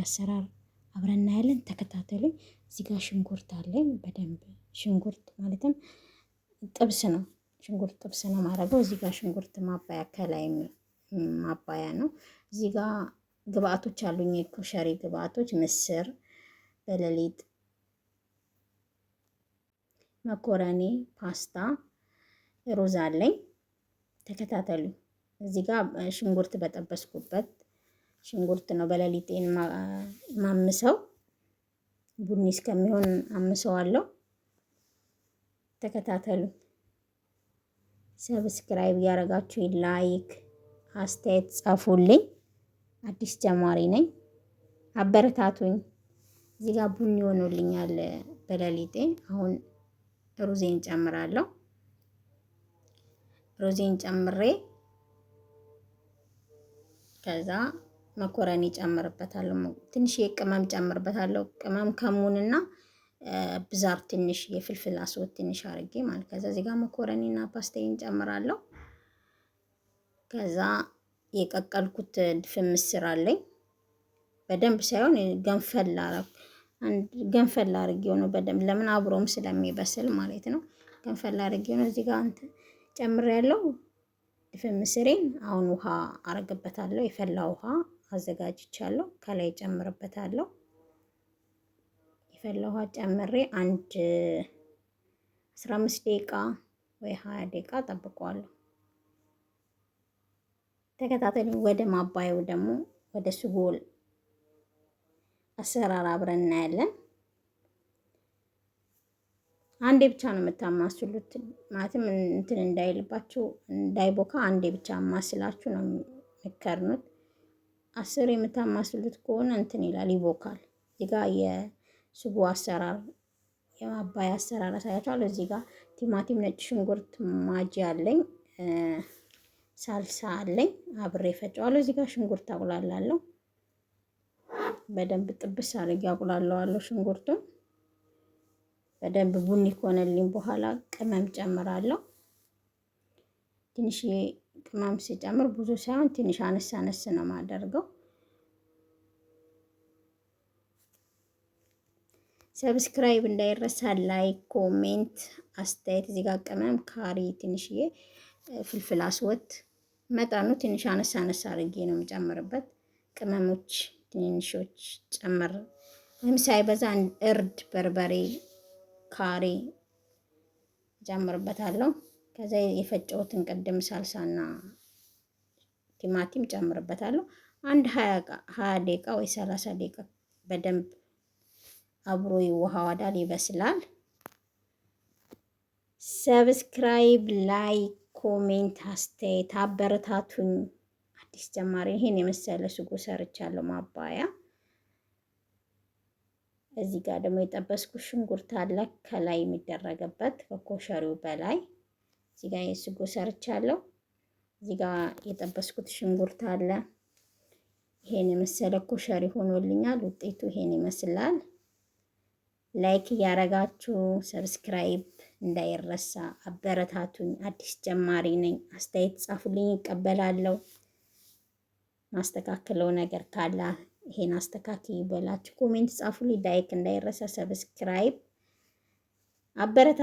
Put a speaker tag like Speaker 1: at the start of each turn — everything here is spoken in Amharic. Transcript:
Speaker 1: አሰራር አብረን እናያለን። ተከታተሉኝ። እዚህ ጋር ሽንኩርት አለኝ። በደንብ ሽንኩርት ማለትም ጥብስ ነው። ሽንኩርት ጥብስ ነው ማረገው። እዚህ ጋር ሽንኩርት ማባያ ከላይ ማባያ ነው። እዚህ ጋር ግብአቶች አሉኝ። የኮሸሪ ግብአቶች ምስር፣ በለሊጥ፣ መኮረኒ፣ ፓስታ፣ ሩዝ አለኝ። ተከታተሉኝ። እዚህ ጋር ሽንኩርት በጠበስኩበት ሽንኩርት ነው በለሊጤን ማምሰው። ቡኒ እስከሚሆን አምሰዋለሁ። ተከታተሉ። ሰብስክራይብ ያረጋችሁ ላይክ አስተያየት ጻፉልኝ። አዲስ ጀማሪ ነኝ፣ አበረታቱኝ። እዚህ ጋር ቡኒ ሆኖልኛል በለሊጤ። አሁን ሩዜን ጨምራለሁ። ሩዜን ጨምሬ ከዛ መኮረኒ ጨምርበታለሁ። ትንሽ የቅመም ጨምርበታለሁ። ቅመም ከሙንና ብዛር ትንሽ የፍልፍል አስወጥ ትንሽ አርጌ ማለት። ከዛ እዚህ ጋር መኮረኒና ፓስታዬን ጨምራለሁ። ከዛ የቀቀልኩት ድፍን ምስር አለኝ። በደንብ ሳይሆን ገንፈል አርጌው ነው በደንብ፣ ለምን አብሮም ስለሚበስል ማለት ነው። ገንፈል አርጌው ነው። እዚህ ጋር ጨምሬያለሁ ድፍን ምስሬን። አሁን ውሃ አረግበታለሁ። የፈላ ውሃ አዘጋጅቻለሁ። ከላይ ጨምርበታለሁ። የፈላ ውሃ ጨምሬ አንድ 15 ደቂቃ ወይ 20 ደቂቃ ጠብቀዋለሁ። ተከታተሉ። ወደ ማባየው ደግሞ ወደ ስጎል አሰራር አብረን እናያለን። አንዴ ብቻ ነው የምታማስሉት፣ ማለትም እንትን እንዳይልባችሁ እንዳይቦካ አንዴ ብቻ ማስላችሁ ነው የሚከርኑት። 10 የምታማስሉት ከሆነ እንትን ይላል፣ ይቦካል። እዚህ ጋር የስጎ አሰራር የማባያ አሰራር አሳያችኋለሁ። እዚህ ጋር ቲማቲም፣ ነጭ ሽንኩርት፣ ማጂ አለኝ፣ ሳልሳ አለኝ፣ አብሬ ፈጨዋለሁ። እዚህ ጋር ሽንኩርት አቁላላለሁ። በደንብ ጥብስ አድርጌ አቁላለዋለሁ። ሽንኩርቱን በደንብ ቡኒ ከሆነልኝ በኋላ ቅመም ጨምራለሁ። ትንሽ ቅመም ሲጨምር ብዙ ሳይሆን ትንሽ አነስ አነስ ነው የማደርገው። ሰብስክራይብ እንዳይረሳ፣ ላይክ፣ ኮሜንት፣ አስተያየት። እዚህ ጋር ቅመም ካሪ፣ ትንሽዬ ፍልፍል አስወጥ መጠኑ ትንሽ አነስ አነስ አድርጌ ነው የምጨምርበት። ቅመሞች ትንንሾች ጨምር፣ ወይም ሳይበዛ እርድ፣ በርበሬ፣ ካሪ ጨምርበታለሁ። ከዛ የፈጨሁትን ቅድም ሳልሳና ቲማቲም ጨምርበታለሁ። አንድ 20 ደቂቃ ወይ 30 ደቂቃ በደንብ አብሮ ይዋሃዳል፣ ይበስላል። ሰብስክራይብ፣ ላይክ፣ ኮሜንት፣ አስተያየት አበረታቱኝ። አዲስ ጀማሪ ይሄን የመሰለ ስጎ ሰርቻለሁ ማባያ። እዚህ ጋር ደግሞ የጠበስኩት ሽንኩርት አለ ከላይ የሚደረግበት ከኮሸሪው በላይ። እዚህ ጋር የስጎ ሰርቻለሁ። እዚህ ጋር የጠበስኩት ሽንኩርት አለ። ይሄን የመሰለ ኮሸሪ ሆኖልኛል። ውጤቱ ይሄን ይመስላል። ላይክ እያረጋችሁ ሰብስክራይብ እንዳይረሳ፣ አበረታቱኝ። አዲስ ጀማሪ ነኝ። አስተያየት ጻፉልኝ፣ እቀበላለሁ። ማስተካከለው ነገር ካለ ይሄን አስተካክይ በላችሁ ኮሜንት ጻፉልኝ። ላይክ እንዳይረሳ፣ ሰብስክራይብ አበረታ